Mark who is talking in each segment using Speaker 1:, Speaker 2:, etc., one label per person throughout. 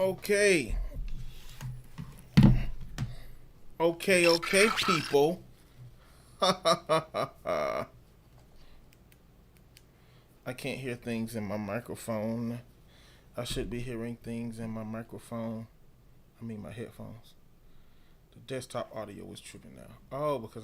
Speaker 1: Okay. Okay, people. I can't hear things in my microphone. I should be hearing things in my microphone. I mean my headphones. The desktop audio is tripping now. Oh, because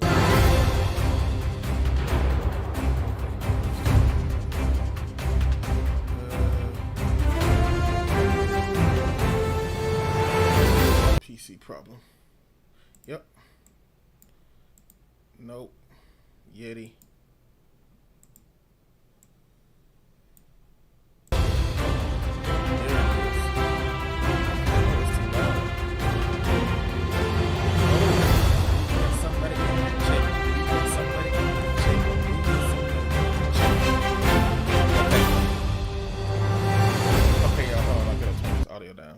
Speaker 1: PC problem. Yep. Nope. Yeti.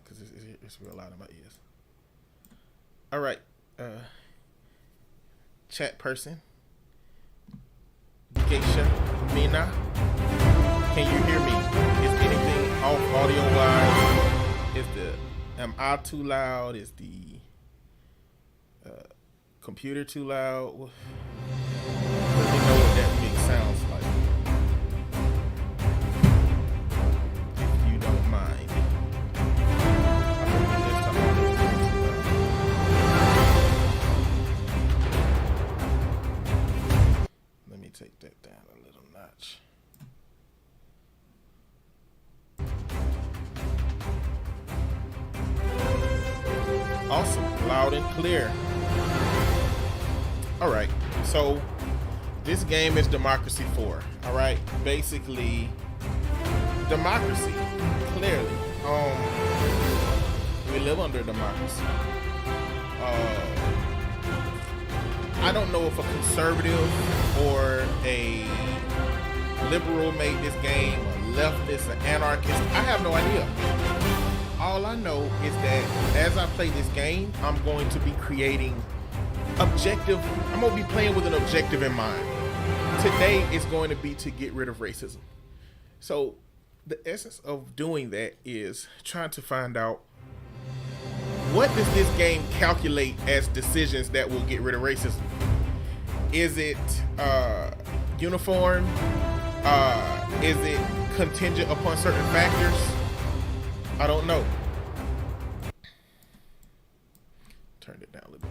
Speaker 1: Because it's real loud in my ears. All right, chat person, Geisha, Mina, can you hear me? Is anything off audio wise? Am I too loud? Is the computer too loud? Let me know what that mix sounds like, if you don't mind. Take that down a little notch. Awesome, loud and clear. All right, so this game is Democracy 4. All right, basically democracy. Clearly, we live under democracy. I don't know if a conservative or a liberal made this game, a leftist, an anarchist. I have no idea. All I know is that as I play this game, I'm going to be creating objective. I'm going to be playing with an objective in mind. Today is going to be to get rid of racism. So the essence of doing that is trying to find out, what does this game calculate as decisions that will get rid of racism? Is it uniform? Is it contingent upon certain factors? I don't know. Turned it down a little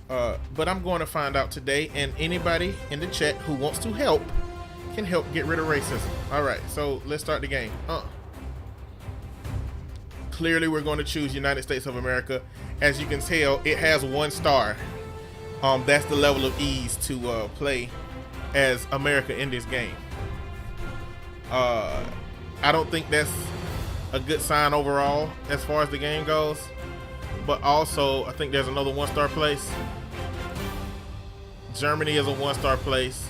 Speaker 1: more. But I'm going to find out today, and anybody in the chat who wants to help can help get rid of racism. All right, so let's start the game. Clearly, we're going to choose United States of America. As you can tell, it has 1 star. That's the level of ease to play as America in this game. I don't think that's a good sign overall as far as the game goes. But also, I think there's another 1-star place. Germany is a 1-star place.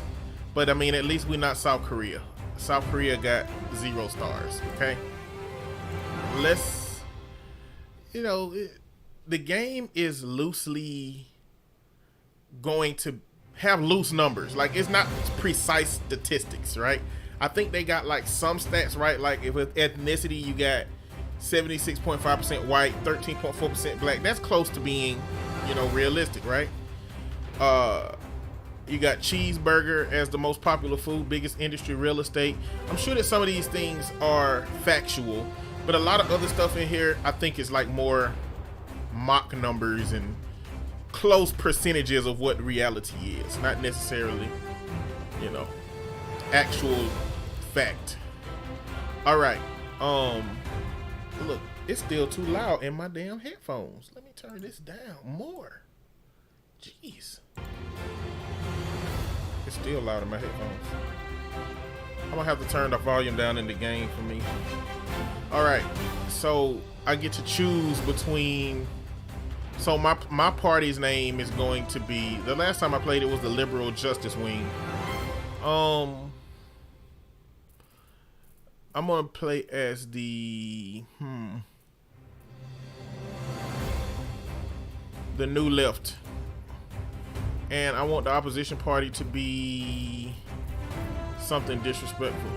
Speaker 1: But I mean, at least we're not South Korea. South Korea got 0 stars, okay? Let's... the game is loosely going to have loose numbers. Like, it's not precise statistics, right? I think they got like some stats, right? Like, if with ethnicity, you got 76.5% white, 13.4% black. That's close to being, realistic, right? You got cheeseburger as the most popular food, biggest industry, real estate. I'm sure that some of these things are factual, but a lot of other stuff in here, I think, is like more mock numbers and close percentages of what reality is, not necessarily, actual fact. All right. Look, it's still too loud in my damn headphones. Let me turn this down more. Jeez. It's still loud in my headphones. I'm gonna have to turn the volume down in the game for me. All right, so I get to choose between. So my party's name is going to be. The last time I played it was the Liberal Justice Wing. I'm gonna play as the New Left, and I want the opposition party to be something disrespectful.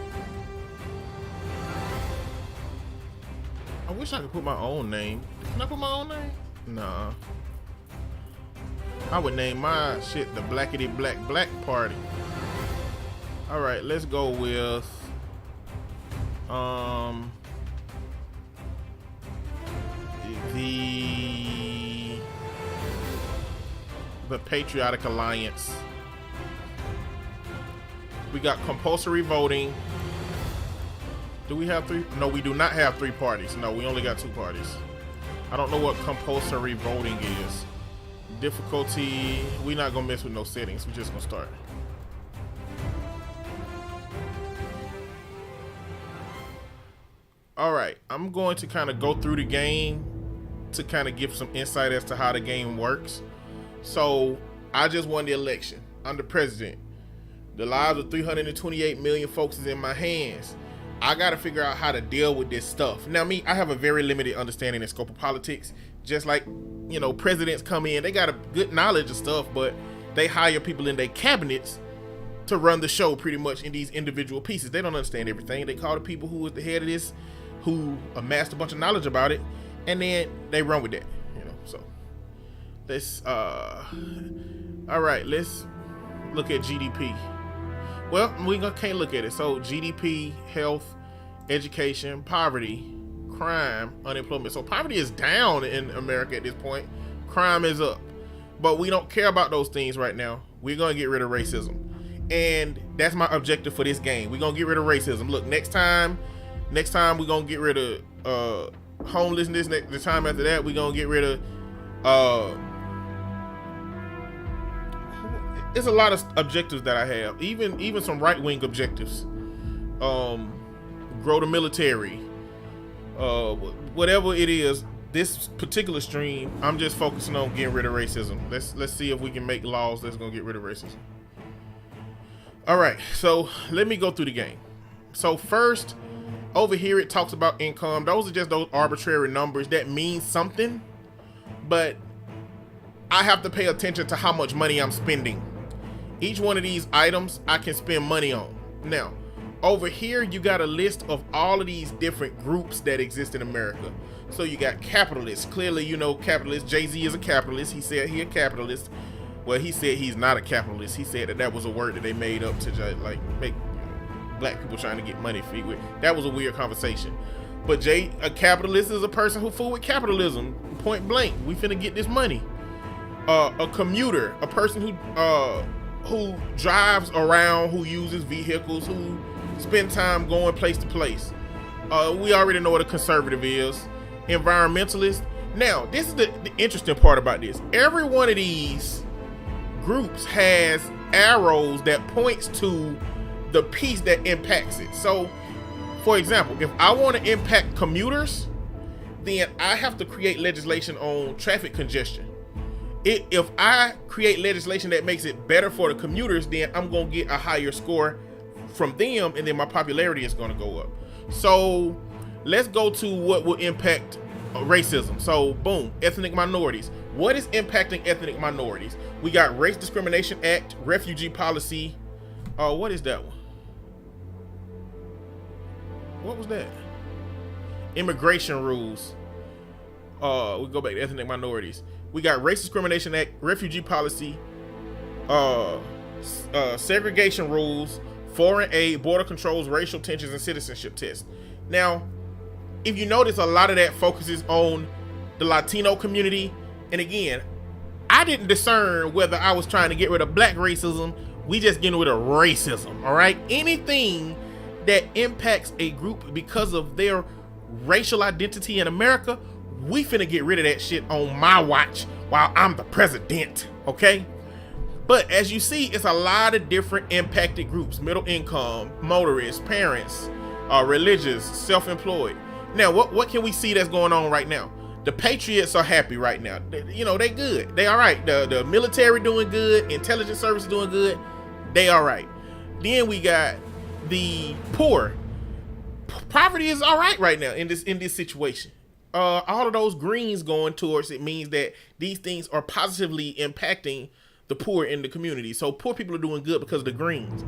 Speaker 1: I wish I could put my own name. Can I put my own name? Nah. I would name my shit the Blackity Black Black Party. All right, let's go with the Patriotic Alliance. We got compulsory voting. Do we have 3? No, we do not have 3 parties. No, we only got 2 parties. I don't know what compulsory voting is. Difficulty, we're not gonna mess with no settings. We're just gonna start. All right, I'm going to kind of go through the game to kind of give some insight as to how the game works. So I just won the election. I'm the president. The lives of 328 million folks is in my hands. I got to figure out how to deal with this stuff. Now, I have a very limited understanding and scope of politics. Just like, you know, presidents come in, they got a good knowledge of stuff, but they hire people in their cabinets to run the show pretty much in these individual pieces. They don't understand everything. They call the people who is the head of this, who amassed a bunch of knowledge about it, and then they run with that, you know. So let's all right, let's look at GDP. Well, we can't look at it. So GDP, health, education, poverty, crime, unemployment. So poverty is down in America at this point. Crime is up. But we don't care about those things right now. We're going to get rid of racism. And that's my objective for this game. We're going to get rid of racism. Look, next time we're going to get rid of homelessness. The time after that, we're going to get rid of there's a lot of objectives that I have, even some right-wing objectives. Grow the military, whatever it is. This particular stream, I'm just focusing on getting rid of racism. Let's see if we can make laws that's gonna get rid of racism. All right, so let me go through the game. So first, over here it talks about income. Those are just those arbitrary numbers that mean something, but I have to pay attention to how much money I'm spending. Each one of these items I can spend money on. Now, over here you got a list of all of these different groups that exist in America. So you got capitalists. Clearly, you know, capitalists. Jay-Z is a capitalist. He said he a capitalist. Well, he said he's not a capitalist. He said that was a word that they made up to just like make black people trying to get money feed with. That was a weird conversation. But a capitalist is a person who fool with capitalism. Point blank. We finna get this money. A commuter, a person who drives around, who uses vehicles, who spend time going place to place. We already know what a conservative is. Environmentalist. Now, this is the interesting part about this. Every one of these groups has arrows that points to the piece that impacts it. So, for example, if I want to impact commuters, then I have to create legislation on traffic congestion. If I create legislation that makes it better for the commuters, then I'm going to get a higher score from them, and then my popularity is going to go up. So let's go to what will impact racism. So boom, ethnic minorities. What is impacting ethnic minorities? We got Race Discrimination Act, refugee policy. What is that one? What was that? Immigration rules. We go back to ethnic minorities. We got Race Discrimination Act, refugee policy, segregation rules, foreign aid, border controls, racial tensions, and citizenship tests. Now, if you notice, a lot of that focuses on the Latino community. And again, I didn't discern whether I was trying to get rid of black racism. We just getting rid of racism, all right? Anything that impacts a group because of their racial identity in America, we finna get rid of that shit on my watch while I'm the president, okay? But as you see, it's a lot of different impacted groups: middle income, motorists, parents, religious, self-employed. Now, what can we see that's going on right now? The Patriots are happy right now. They good. They all right. The military doing good. Intelligence service doing good. They all right. Then we got the poor. Poverty is all right now in this situation. All of those greens going towards it means that these things are positively impacting the poor in the community. So poor people are doing good because of the greens.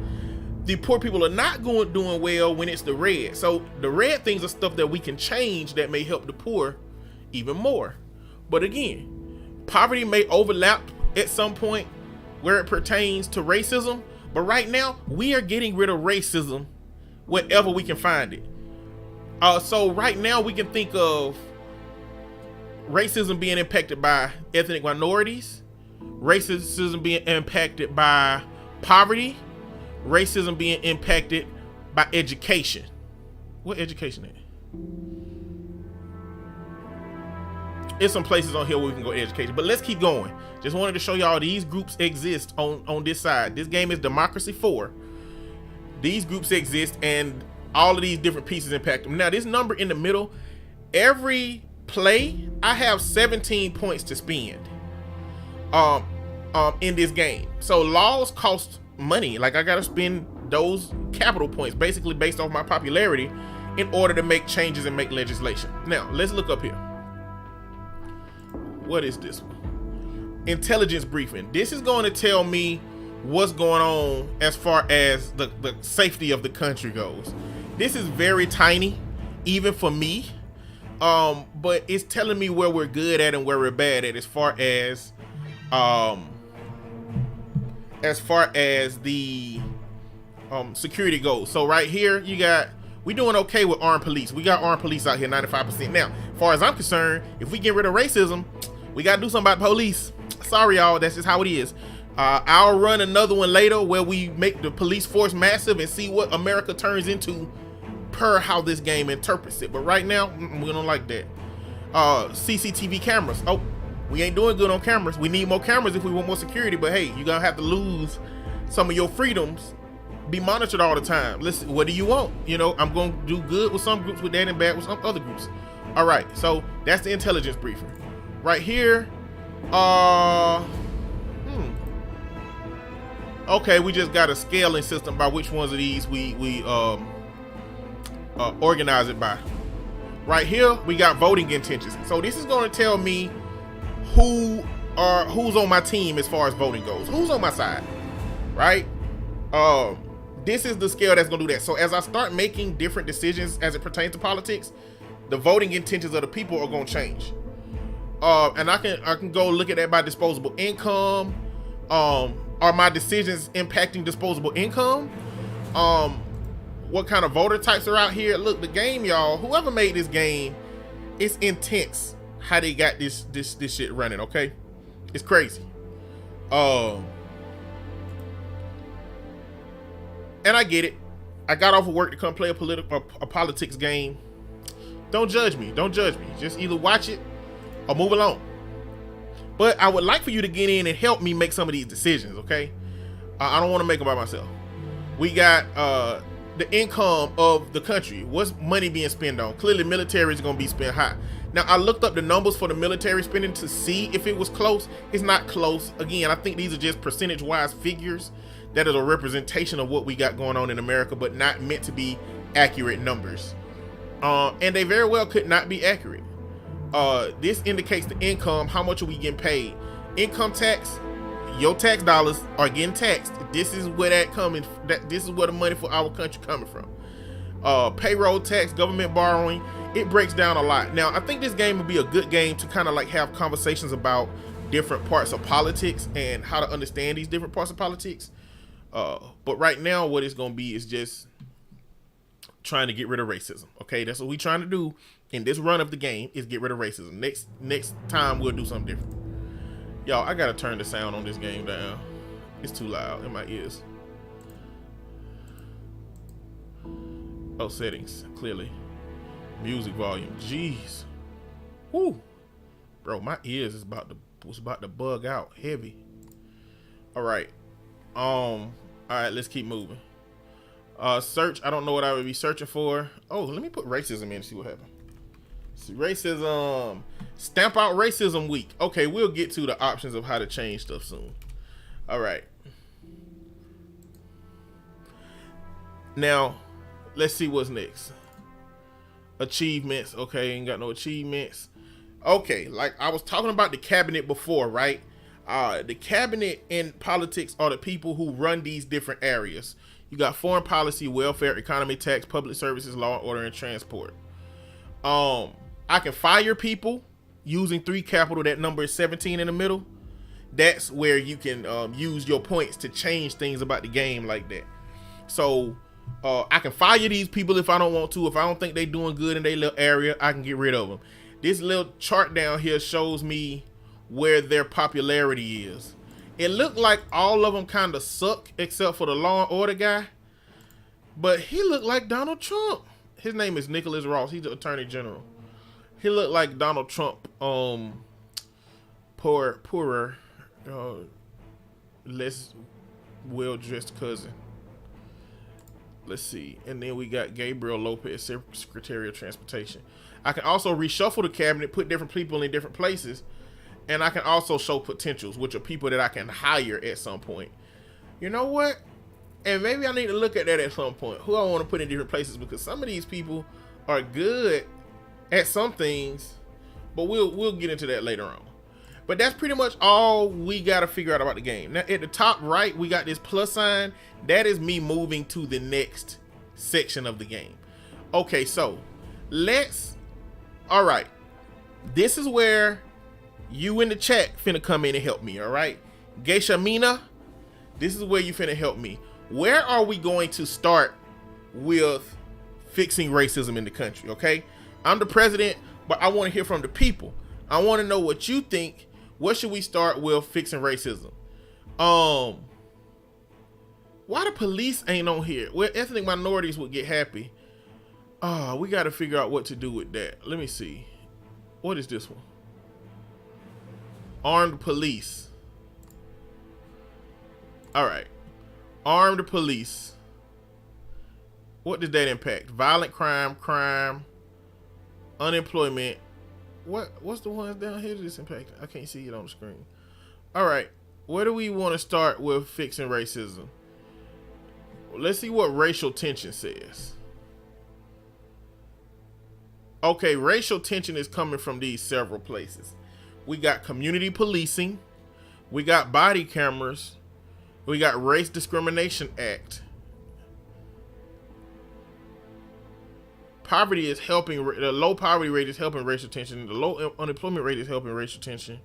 Speaker 1: the poor people are not doing well when it's the red. So the red things are stuff that we can change that may help the poor even more. But again, poverty may overlap at some point where it pertains to racism. But right now, we are getting rid of racism wherever we can find it. So right now, we can think of racism being impacted by ethnic minorities, racism being impacted by poverty, racism being impacted by education. What education is? There's some places on here where we can go education, but let's keep going. Just wanted to show y'all these groups exist on this side. This game is Democracy 4. These groups exist and all of these different pieces impact them. Now this number in the middle, every play, I have 17 points to spend in this game. So laws cost money. Like I gotta spend those capital points basically based off my popularity in order to make changes and make legislation. Now let's look up here. What is this one? Intelligence briefing. This is going to tell me what's going on as far as the safety of the country goes. This is very tiny, even for me. But it's telling me where we're good at and where we're bad at as far as the security goes. So right here, we doing okay with armed police. We got armed police out here, 95%. Now, as far as I'm concerned, if we get rid of racism, we gotta do something about police. Sorry, y'all, that's just how it is. I'll run another one later where we make the police force massive and see what America turns into per how this game interprets it. But right now, we don't like that. CCTV cameras. Oh, we ain't doing good on cameras. We need more cameras if we want more security. But hey, you're gonna have to lose some of your freedoms. Be monitored all the time. Listen, what do you want? You know, I'm gonna do good with some groups with that and bad with some other groups. All right, so that's the intelligence briefing. Right here, okay, we just got a scaling system by which ones of these we organize it by. Right here, we got voting intentions. So this is going to tell me who's on my team as far as voting goes. Who's on my side, right? This is the scale that's going to do that. So as I start making different decisions as it pertains to politics, the voting intentions of the people are going to change. And I can go look at that by disposable income. Are my decisions impacting disposable income? What kind of voter types are out here? Look, the game, y'all, whoever made this game, it's intense how they got this shit running, okay? It's crazy. And I get it. I got off of work to come play a politics game. Don't judge me. Don't judge me. Just either watch it or move along. But I would like for you to get in and help me make some of these decisions, okay? I don't want to make them by myself. We got the income of the country. What's money being spent on? Clearly, military is going to be spent high. Now, I looked up the numbers for the military spending to see if it was close. It's not close. Again, I think these are just percentage-wise figures that is a representation of what we got going on in America, but not meant to be accurate numbers. And they very well could not be accurate. This indicates the income. How much are we getting paid? Income tax. Your tax dollars are getting taxed. This is where that coming. This is where the money for our country coming from. Payroll tax, government borrowing. It breaks down a lot. Now, I think this game would be a good game to kind of like have conversations about different parts of politics and how to understand these different parts of politics. But right now, what it's going to be is just trying to get rid of racism. Okay, that's what we're trying to do in this run of the game, is get rid of racism. Next time we'll do something different. Y'all, I gotta turn the sound on this game down. It's too loud in my ears. Oh, settings, clearly. Music volume, jeez. Whoo, bro, my ears is about to bug out heavy. All right, let's keep moving. Search, I don't know what I would be searching for. Oh, let me put racism in and see what happens. See, racism, stamp out racism week. Okay, we'll get to the options of how to change stuff soon. All right. Now, let's see what's next. Achievements. Okay, ain't got no achievements. Okay, like I was talking about the cabinet before, right? The cabinet in politics are the people who run these different areas. You got foreign policy, welfare, economy, tax, public services, law and order, and transport. I can fire people using 3 capital. That number is 17 in the middle. That's where you can use your points to change things about the game like that. So I can fire these people if I don't want to. If I don't think they're doing good in their little area, I can get rid of them. This little chart down here shows me where their popularity is. It looked like all of them kind of suck except for the Law and Order guy. But he looked like Donald Trump. His name is Nicholas Ross. He's the Attorney General. He looked like Donald Trump, poorer, less well-dressed cousin. Let's see. And then we got Gabriel Lopez, Secretary of Transportation. I can also reshuffle the cabinet, put different people in different places. And I can also show potentials, which are people that I can hire at some point. You know what? And maybe I need to look at that at some point. Who I want to put in different places, because some of these people are good at some things, but we'll get into that later on. But that's pretty much all we got to figure out about the game. Now at the top right, we got this plus sign. That is me moving to the next section of the game. Okay, so all right. This is where you in the chat finna come in and help me, all right? Geisha Mina, this is where you finna help me. Where are we going to start with fixing racism in the country, okay? I'm the president, but I want to hear from the people. I want to know what you think. What should we start with fixing racism? Why the police ain't on here? Well, ethnic minorities would get happy. We got to figure out what to do with that. Let me see. What is this one? Armed police. All right. Armed police. What did that impact? Violent crime, unemployment. What's the ones down here that this impact? I can't see it on the screen. All right. Where do we want to start with fixing racism? Let's see what racial tension says. Okay, racial tension is coming from these several places. We got community policing. We got body cameras. We got Race Discrimination Act. Poverty is helping, the low poverty rate is helping racial tension. The low unemployment rate is helping racial tension.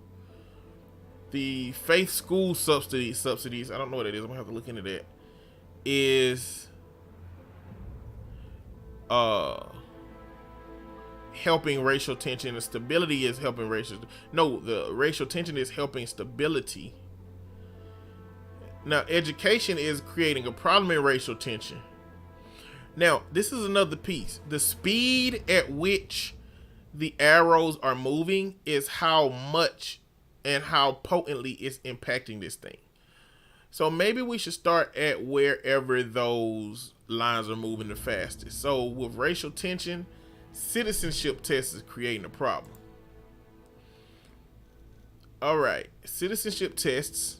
Speaker 1: The faith school subsidies, I don't know what it is, I'm gonna have to look into that, is helping racial tension. The stability is helping the racial tension is helping stability. Now, education is creating a problem in racial tension. Now, this is another piece. The speed at which the arrows are moving is how much and how potently it's impacting this thing. So maybe we should start at wherever those lines are moving the fastest. So with racial tension, citizenship tests is creating a problem. All right, citizenship tests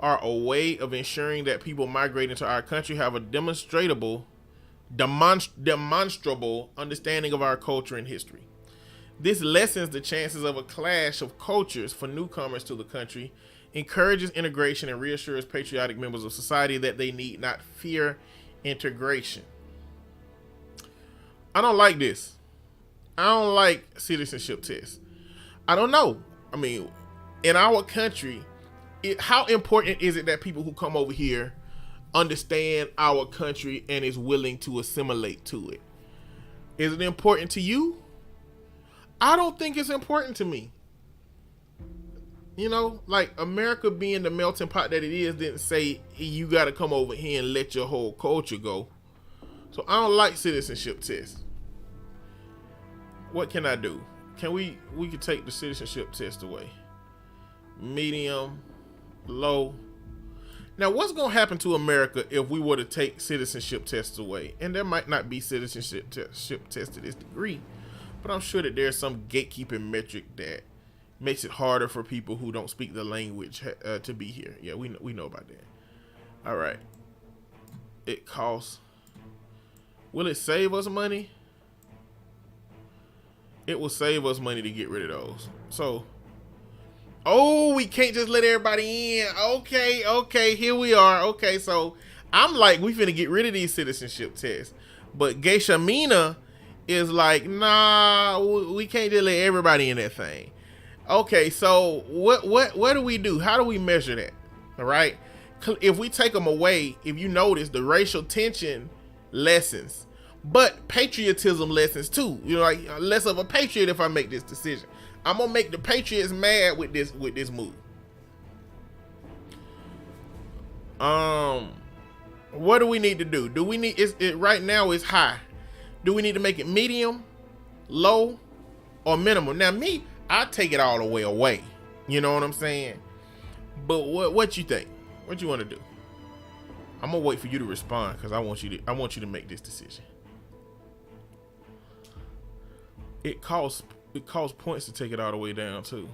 Speaker 1: are a way of ensuring that people migrating to our country have a demonstrable understanding of our culture and history. This lessens the chances of a clash of cultures for newcomers to the country, encourages integration, and reassures patriotic members of society that they need not fear integration. I don't like this. I don't like citizenship tests. I don't know. I mean, in our country, how important is it that people who come over here understand our country and is willing to assimilate to it? Is it important to you? I don't think it's important to me. You know, like America being the melting pot that it is didn't say you got to come over here and let your whole culture go. So I don't like citizenship tests. What can I do? We could take the citizenship test away. Medium, low. Now, what's going to happen to America if we were to take citizenship tests away? And there might not be citizenship tests to this degree, but I'm sure that there's some gatekeeping metric that makes it harder for people who don't speak the language to be here. Yeah, we know about that. All right. It costs. Will it save us money? It will save us money to get rid of those. So, oh, we can't just let everybody in. Okay, here we are. Okay, so I'm like, we finna get rid of these citizenship tests. But Geisha Mina is like, nah, we can't just let everybody in that thing. Okay, so what do we do? How do we measure that? All right. If we take them away, if you notice, the racial tension lessens, but patriotism lessens too. You know, like less of a patriot if I make this decision. I'm gonna make the Patriots mad with this move. What do we need to do? Do we need it right now? It's high. Do we need to make it medium, low, or minimum? Now me, I take it all the way away. You know what I'm saying? But what you think? What you want to do? I'm gonna wait for you to respond because I want you to make this decision. It costs points to take it all the way down too.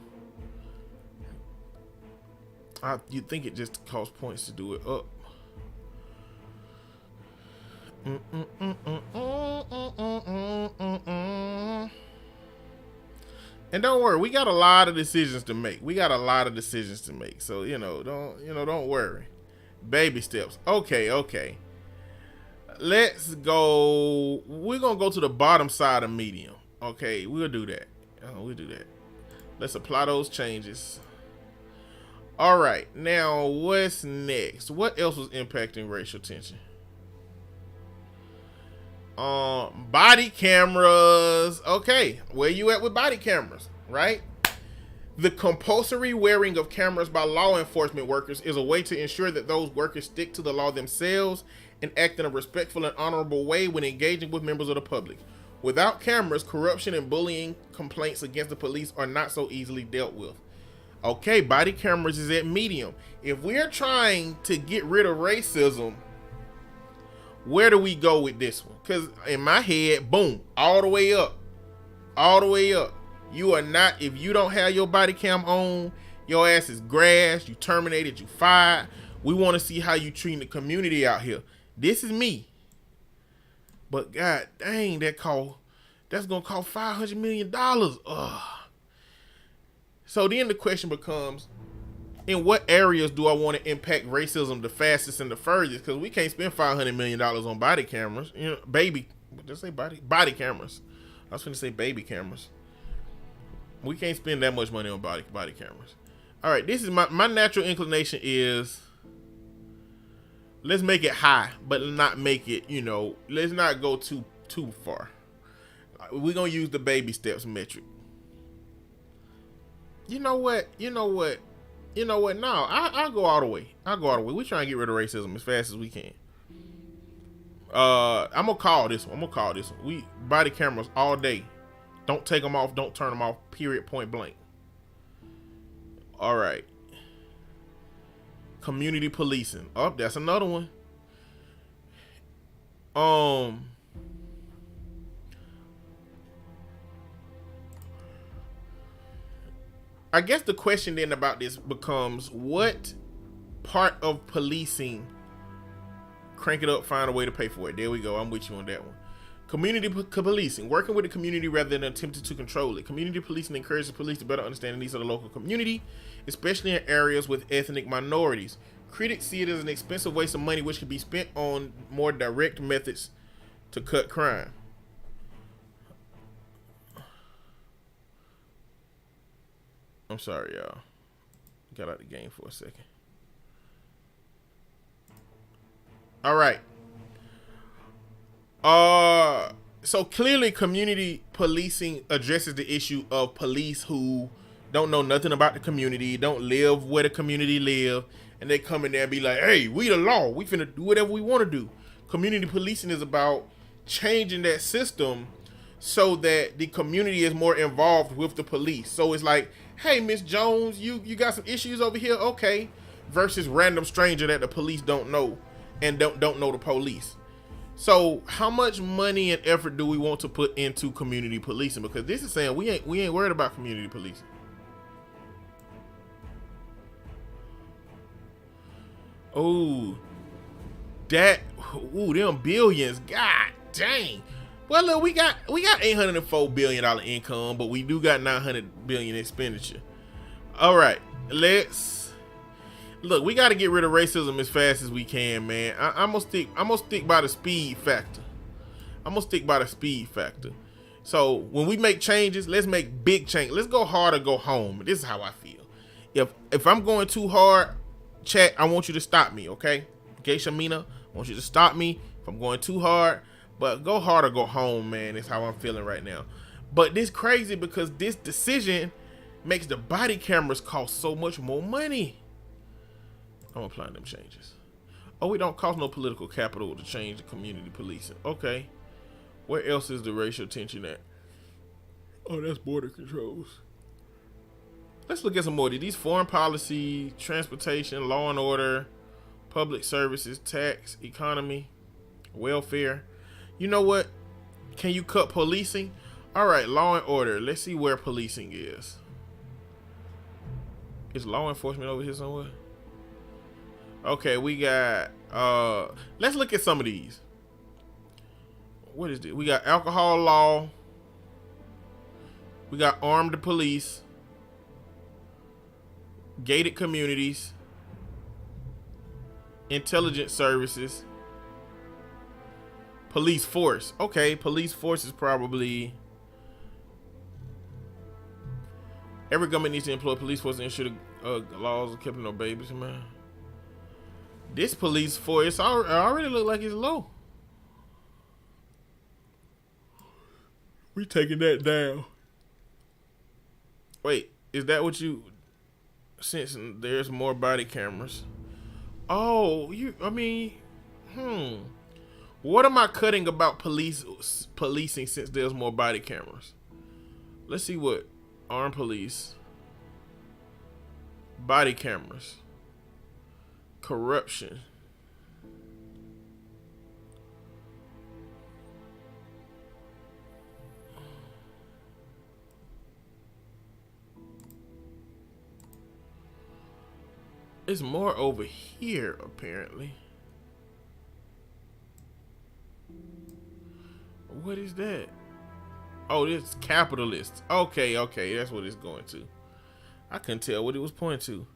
Speaker 1: You'd think it just costs points to do it up. And don't worry, we got a lot of decisions to make. So, don't worry. Baby steps. Okay. Let's go. We're going to go to the bottom side of medium. Okay, we'll do that. Let's apply those changes. All right. Now, what's next? What else was impacting racial tension? Body cameras. Okay, where you at with body cameras, right? The compulsory wearing of cameras by law enforcement workers is a way to ensure that those workers stick to the law themselves and act in a respectful and honorable way when engaging with members of the public. Without cameras, corruption and bullying complaints against the police are not so easily dealt with. Okay, body cameras is at medium. If we're trying to get rid of racism, where do we go with this one? Because in my head, boom, all the way up. You are not, if you don't have your body cam on, your ass is grass, you terminated, you fired. We want to see how you treating the community out here. This is me. But god dang, that's gonna cost $500 million. Ugh. So then the question becomes, in what areas do I want to impact racism the fastest and the furthest? Because we can't spend $500 million on body cameras. Body cameras. I was going to say baby cameras. We can't spend that much money on body cameras. All right, this is my natural inclination is, let's make it high, but not make it, let's not go too far. We're going to use the baby steps metric. You know what? No, I'll go all the way. We're trying to get rid of racism as fast as we can. I'm gonna call this one. We body cameras all day. Don't take them off. Don't turn them off. Period. Point blank. All right. Community policing. Oh, that's another one. I guess the question then about this becomes, what part of policing, crank it up, find a way to pay for it. There we go. I'm with you on that one. Community policing, working with the community rather than attempting to control it. Community policing encourages police to better understand the needs of the local community, especially in areas with ethnic minorities. Critics see it as an expensive waste of money which can be spent on more direct methods to cut crime. I'm sorry, y'all. Got out the game for a second. All right. So clearly community policing addresses the issue of police who don't know nothing about the community, don't live where the community live, and they come in there and be like, hey, we the law, we finna do whatever we want to do. Community policing is about changing that system so that the community is more involved with the police. So it's like, hey, Miss Jones, you got some issues over here, okay, versus random stranger that the police don't know and don't know the police. So how much money and effort do we want to put into community policing? Because this is saying we ain't worried about community policing. Oh, them billions. God dang. Well, look, we got $804 billion income, but we do got $900 billion expenditure. All right, Look, we got to get rid of racism as fast as we can, man. I'm gonna stick by the speed factor. I'm gonna stick by the speed factor. So when we make changes, let's make big change. Let's go hard or go home. This is how I feel. If I'm going too hard, chat, I want you to stop me, okay? Geisha Mina, I want you to stop me if I'm going too hard. But go hard or go home, man. That's how I'm feeling right now. But this crazy because this decision makes the body cameras cost so much more money. I'm applying them changes. Oh, we don't cost no political capital to change the community policing. Okay. Where else is the racial tension at? Oh, that's border controls. Let's look at some more. These foreign policy, transportation, law and order, public services, tax, economy, welfare. You know what? Can you cut policing? All right, law and order. Let's see where policing is. Is law enforcement over here somewhere? Okay, we got, let's look at some of these. What is this? We got alcohol law. We got armed police. Gated communities. Intelligence services. Police force. Okay, police force is probably... Every government needs to employ police force to ensure the laws are kept no babies, man. This police force already look like it's low. We taking that down. Wait, is that what you... Since there's more body cameras. Oh, what am I cutting about policing since there's more body cameras? Let's see what armed police, body cameras, corruption. It's more over here, apparently. What is that? Oh, this is capitalist. Okay, that's what it's going to. I couldn't tell what it was pointing to.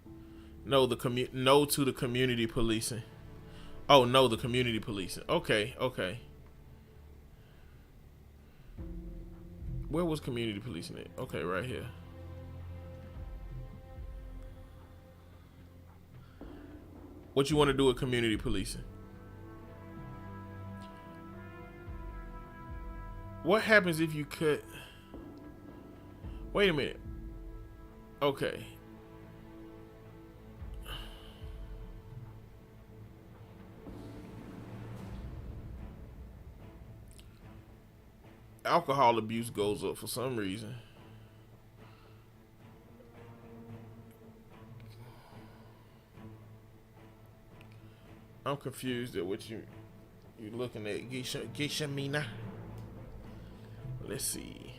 Speaker 1: No, no to the community policing. Oh, no, the community policing. Okay. Where was community policing at? Okay, right here. What you want to do with community policing? What happens if you cut? Wait a minute. Okay. Alcohol abuse goes up for some reason. I'm confused at what you're looking at, Geisha Mina. Let's see.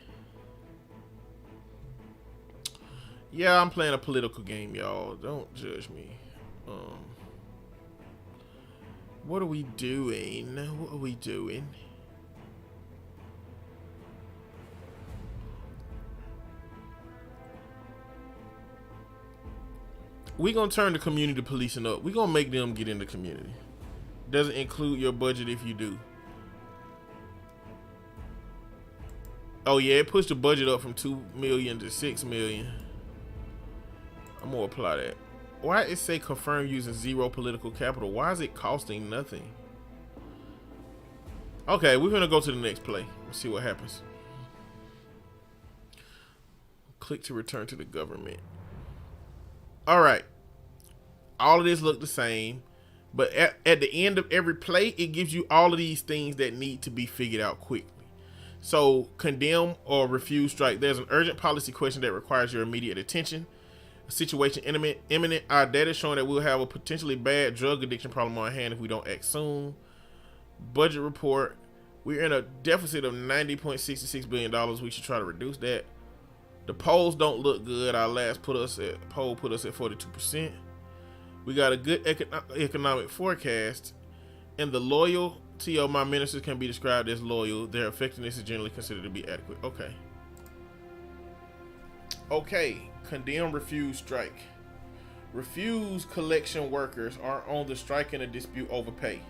Speaker 1: Yeah, I'm playing a political game, y'all. Don't judge me. What are we doing? We gonna turn the community policing up. We gonna make them get in the community. Doesn't include your budget if you do. Oh yeah, it pushed the budget up from 2 million to 6 million. I'm gonna apply that. Why it say confirm using 0 political capital? Why is it costing nothing? Okay, we're gonna go to the next play. Let's see what happens. Click to return to the government. All right. All of this look the same, but at the end of every play, it gives you all of these things that need to be figured out quickly. So condemn or refuse strike. There's an urgent policy question that requires your immediate attention. A situation imminent. Our data is showing that we'll have a potentially bad drug addiction problem on hand if we don't act soon. Budget report. We're in a deficit of $90.66 billion. We should try to reduce that. The polls don't look good. Our last poll put us at 42%. We got a good economic forecast, and the loyalty of my ministers can be described as loyal. Their effectiveness is generally considered to be adequate. Okay. Condemn, refuse, strike. Refuse collection workers are on the strike in a dispute over pay.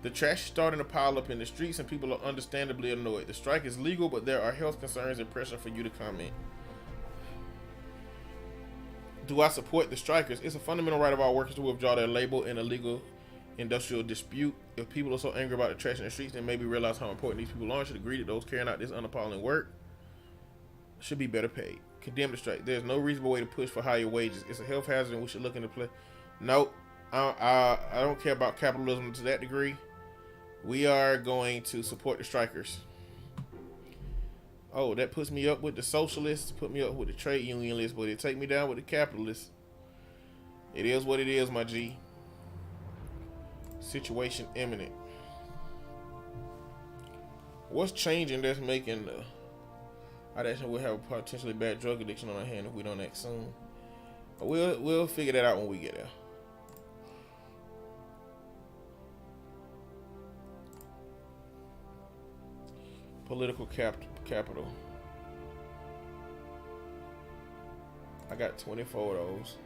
Speaker 1: The trash is starting to pile up in the streets and people are understandably annoyed. The strike is legal, but there are health concerns and pressure for you to comment. Do I support the strikers? It's a fundamental right of all workers to withdraw their labor in a legal industrial dispute. If people are so angry about the trash in the streets, then maybe realize how important these people are and should agree that those carrying out this unappalling work should be better paid. Condemn the strike. There's no reasonable way to push for higher wages. It's a health hazard and we should look into play. Nope. I don't care about capitalism to that degree. We are going to support the strikers. Oh, that puts me up with the socialists, put me up with the trade unionists, but it take me down with the capitalists. It is what it is, my G. Situation imminent. What's changing that's making the we'll have a potentially bad drug addiction on our hand if we don't act soon. We'll figure that out when we get there. Political capital. I got 24 of those.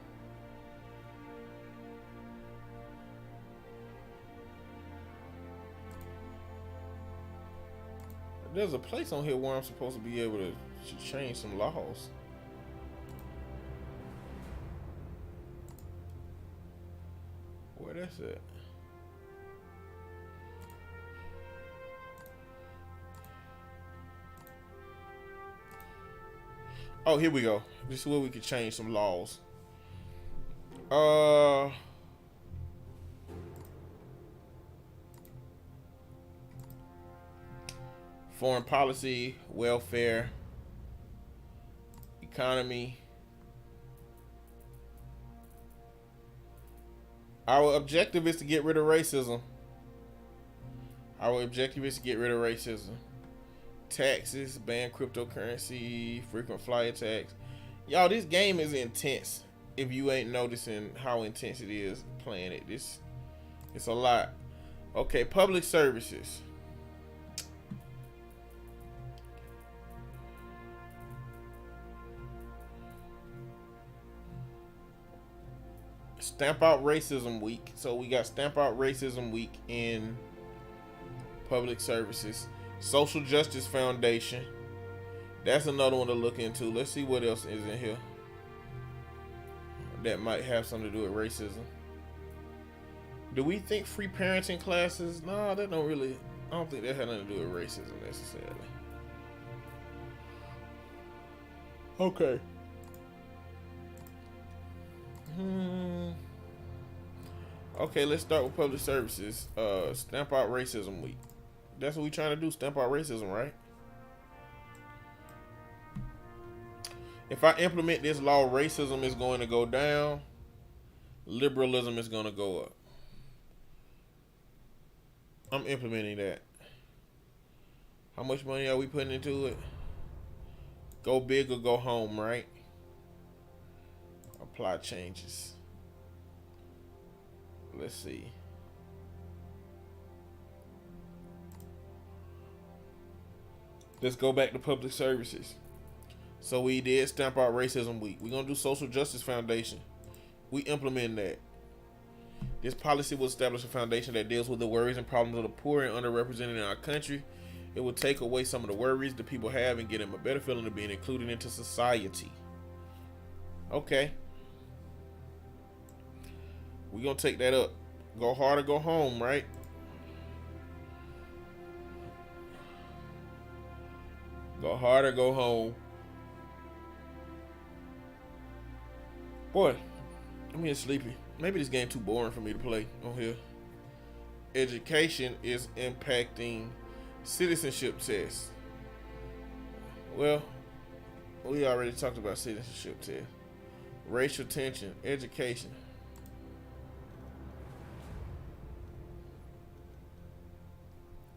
Speaker 1: There's a place on here where I'm supposed to be able to change some laws. Where that's at? Oh, here we go. This is where we can change some laws. Foreign policy, welfare, economy. Our objective is to get rid of racism. Taxes, ban cryptocurrency, frequent flyer tax. Y'all, this game is intense. If you ain't noticing how intense it is playing it, it's a lot. Okay, public services. Stamp Out Racism Week. So we got Stamp Out Racism Week in public services. Social Justice Foundation. That's another one to look into. Let's see what else is in here that might have something to do with racism. Do we think free parenting classes? No, that don't really. I don't think that had nothing to do with racism necessarily. Okay. Okay, let's start with public services. Stamp Out Racism Week. That's what we trying to do, stamp out racism, right? If I implement this law, racism is going to go down. Liberalism is going to go up. I'm implementing that. How much money are we putting into it? Go big or go home, right? Apply changes. Let's see. Let's go back to public services. So we did Stamp Out Racism Week. We're going to do Social Justice Foundation. We implement that. This policy will establish a foundation that deals with the worries and problems of the poor and underrepresented in our country. It will take away some of the worries that people have and get them a better feeling of being included into society. Okay. We're going to take that up. Go hard or go home, right? Go hard or go home. Boy, I'm getting sleepy. Maybe this game too boring for me to play on here. Education is impacting citizenship tests. Well, we already talked about citizenship tests. Racial tension, education.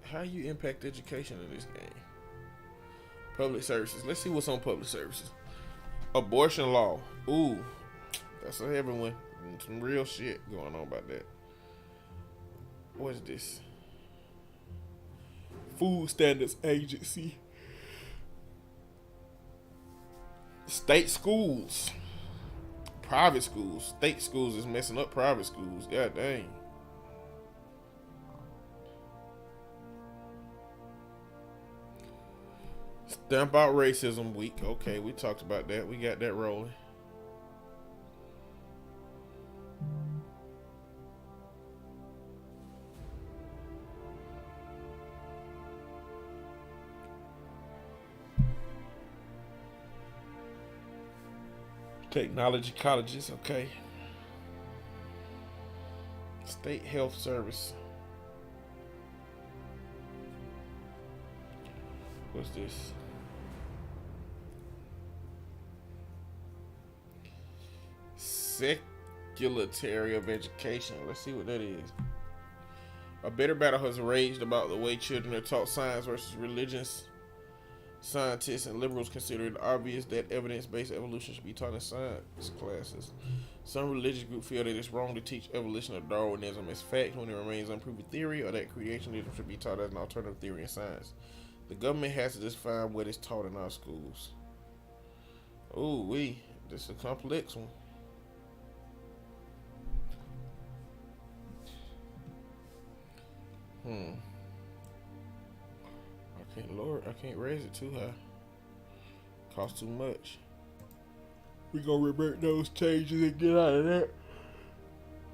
Speaker 1: How you impact education in this game? Public services. Let's see what's on public services. Abortion law. Ooh, that's a heavy one. Some real shit going on about that. What is this? Food Standards Agency. State schools. private schools. State schools is messing up private schools. God dang. Stamp out racism week. Okay, we talked about that. We got that rolling. Technology colleges, okay. State Health Service. What's this? Secretary of Education. Let's see what that is. A bitter battle has raged about the way children are taught science versus religions. Scientists and liberals consider it obvious that evidence-based evolution should be taught in science classes. Some religious groups feel that it's wrong to teach evolution or Darwinism as fact when it remains unproven theory, or that creationism should be taught as an alternative theory in science. The government has to define what is taught in our schools. Ooh, this is a complex one. I can't raise it too high. Costs too much. We gonna revert those changes and get out of that.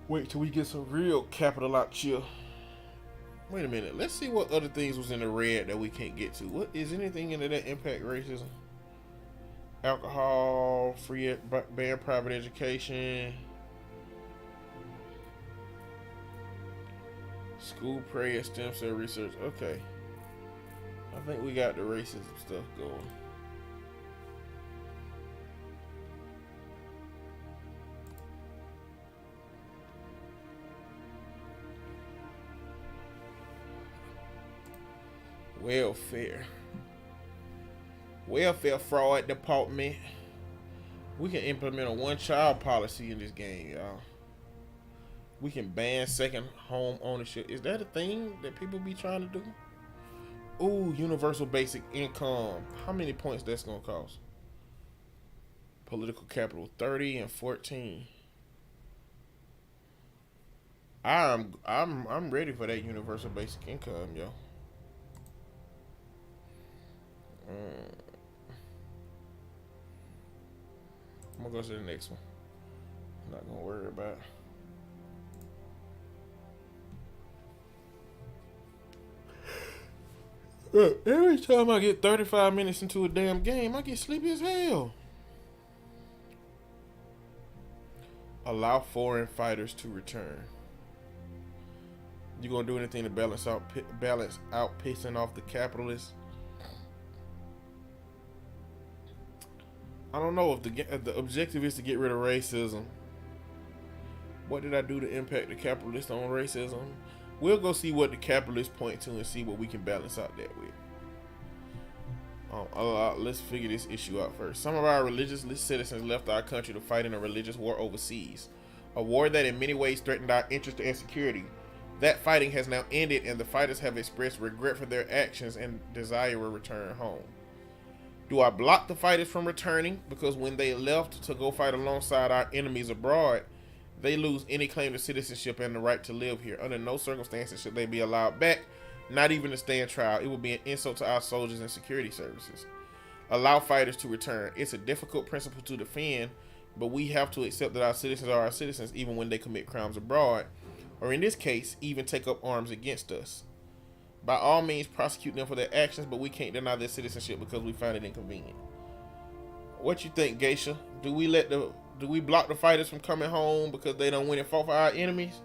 Speaker 1: Wait till we get some real capital out here. Wait a minute. Let's see what other things was in the red that we can't get to. What is anything into that impact racism? Alcohol, free ban private education, school prayer, stem cell research. Okay. I think we got the racism stuff going. Welfare fraud department. We can implement a one-child policy in this game, y'all. We can ban second home ownership. Is that a thing that people be trying to do? Ooh, universal basic income. How many points that's gonna cost? Political capital 30 and 14. I'm ready for that universal basic income, yo. I'm gonna go to the next one. I'm not gonna worry about it. Every time I get 35 minutes into a damn game, I get sleepy as hell. Allow foreign fighters to return. You gonna do anything to balance out pissing off the capitalists? I don't know if the objective is to get rid of racism. What did I do to impact the capitalists on racism? We'll go see what the capitalists point to and see what we can balance out that with. Let's figure this issue out first. Some of our religious citizens left our country to fight in a religious war overseas, a war that in many ways threatened our interest and security. That fighting has now ended, and the fighters have expressed regret for their actions and desire a return home. Do I block the fighters from returning because when they left to go fight alongside our enemies abroad, they lose any claim to citizenship and the right to live here? Under no circumstances should they be allowed back, not even to stand trial. It would be an insult to our soldiers and security services. Allow fighters to return. It's a difficult principle to defend, but we have to accept that our citizens are our citizens even when they commit crimes abroad, or in this case, even take up arms against us. By all means, prosecute them for their actions, but we can't deny their citizenship because we find it inconvenient. What you think, Geisha? Do we block the fighters from coming home because they don't win and fought for our enemies?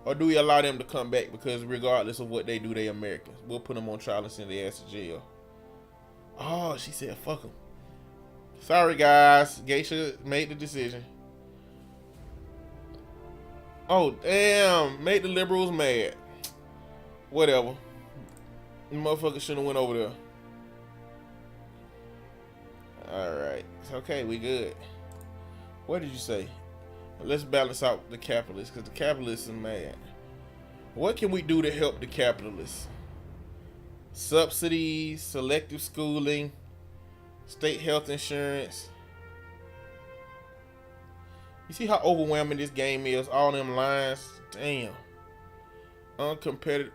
Speaker 1: Or do we allow them to come back because regardless of what they do, they Americans? We'll put them on trial and send their ass to jail. Oh, she said fuck them. Sorry, guys. Geisha made the decision. Oh, damn. Made the liberals mad. Whatever. The motherfucker shouldn't have went over there. Alright. Okay, we good. What did you say? Let's balance out the capitalists, because the capitalists are mad. What can we do to help the capitalists? Subsidies, selective schooling, state health insurance. You see how overwhelming this game is? All them lines. Damn. Uncompetitive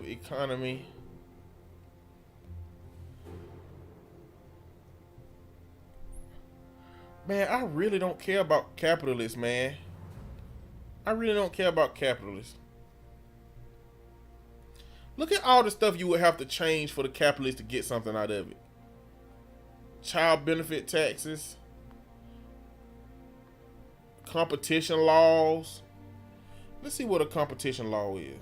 Speaker 1: economy. Man, I really don't care about capitalists, man. I really don't care about capitalists. Look at all the stuff you would have to change for the capitalists to get something out of it. Child benefit taxes. Competition laws. Let's see what a competition law is.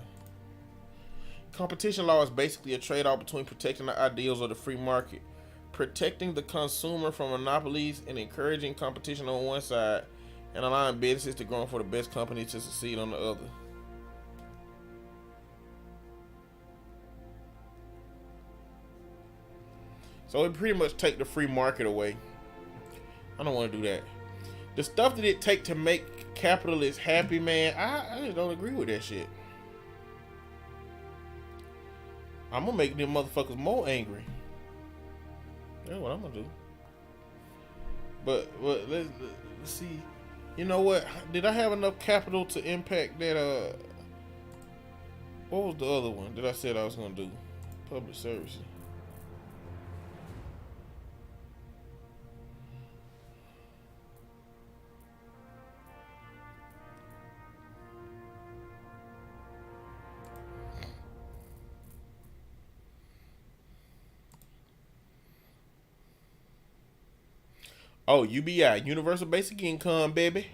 Speaker 1: Competition law is basically a trade-off between protecting the ideals of the free market, protecting the consumer from monopolies, and encouraging competition on one side, and allowing businesses to grow for the best company to succeed on the other. So it pretty much take the free market away. I don't want to do that. The stuff that it take to make capitalists happy, man, I just don't agree with that shit. I'm gonna make them motherfuckers more angry. That's what I'm gonna do. But let's see. You know what? Did I have enough capital to impact that? What was the other one that I said I was gonna do? Public services. Oh, UBI, Universal Basic Income, baby.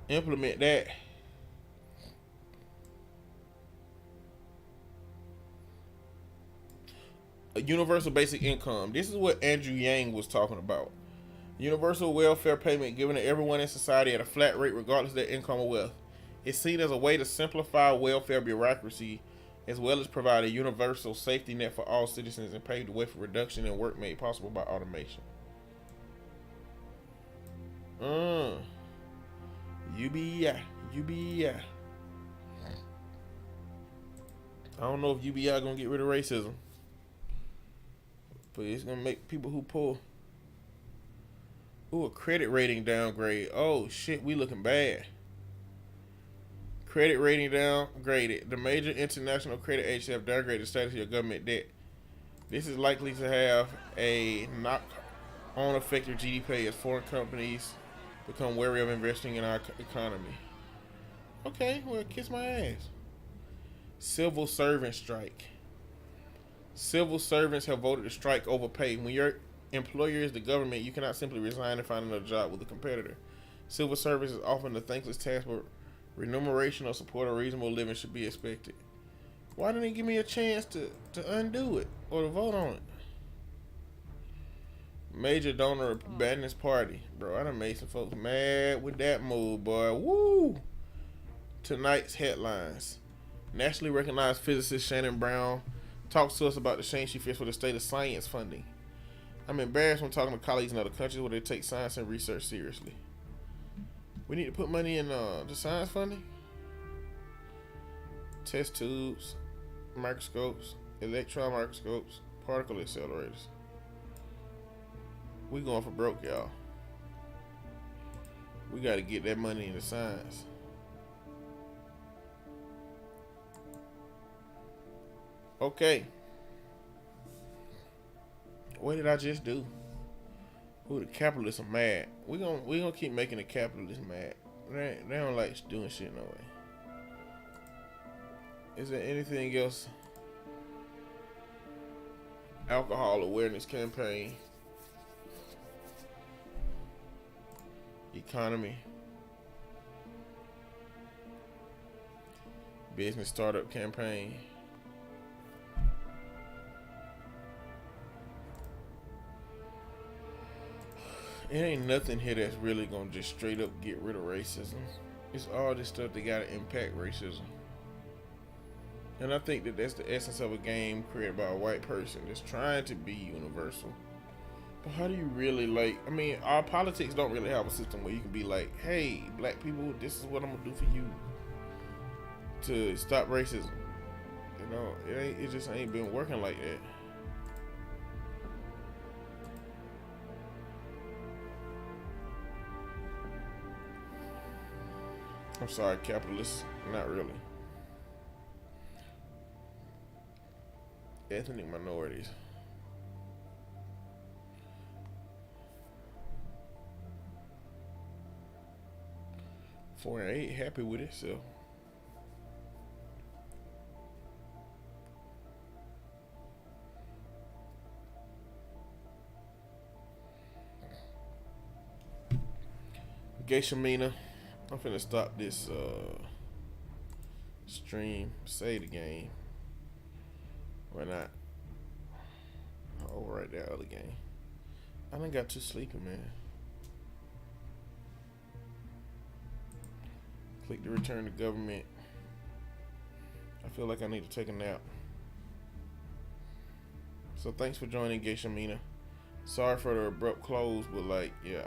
Speaker 1: Implement that. A universal basic income. This is what Andrew Yang was talking about. Universal welfare payment given to everyone in society at a flat rate regardless of their income or wealth. It's seen as a way to simplify welfare bureaucracy as well as provide a universal safety net for all citizens and pave the way for reduction in work made possible by automation. UBI. I don't know if UBI gonna get rid of racism, but it's gonna make people who poor. Ooh, a credit rating downgrade. Oh shit, we looking bad. Credit rating downgraded. The major international credit agencies have downgraded the status of your government debt. This is likely to have a knock-on effect of GDP as foreign companies become wary of investing in our economy. Okay, well, kiss my ass. Civil servant strike. Civil servants have voted to strike over pay. When your employer is the government, you cannot simply resign and find another job with a competitor. Civil service is often a thankless task, but remuneration or support or reasonable living should be expected. Why didn't they give me a chance to undo it or to vote on it? Major donor abandons party. Bro, I done made some folks mad with that move, boy. Woo! Tonight's headlines. Nationally recognized physicist Shannon Brown talks to us about the shame she feels for the state of science funding. I'm embarrassed when talking to colleagues in other countries where they take science and research seriously. We need to put money in the science funding. Test tubes, microscopes, electron microscopes, particle accelerators. We going for broke, y'all. We got to get that money into science. Okay. What did I just do? Ooh, the capitalists are mad. We gonna keep making the capitalists mad. They don't like doing shit no way. Is there anything else? Alcohol awareness campaign. Economy. Business startup campaign. It ain't nothing here that's really gonna just straight up get rid of racism. It's all this stuff that gotta impact racism. And I think that that's the essence of a game created by a white person that's trying to be universal. But how do you really I mean, our politics don't really have a system where you can be like, hey, black people, this is what I'm gonna do for you to stop racism. You know, it just ain't been working like that. I'm sorry, capitalists. Not really. Ethnic minorities. Four and 8, happy with it, so. Geisha Mina, I'm finna stop this stream, save the game. Why not? Overwrite that other game. I done got too sleepy, man. Click to return to government. I feel like I need to take a nap. So thanks for joining, Geisha Mina. Sorry for the abrupt close, but like, yeah,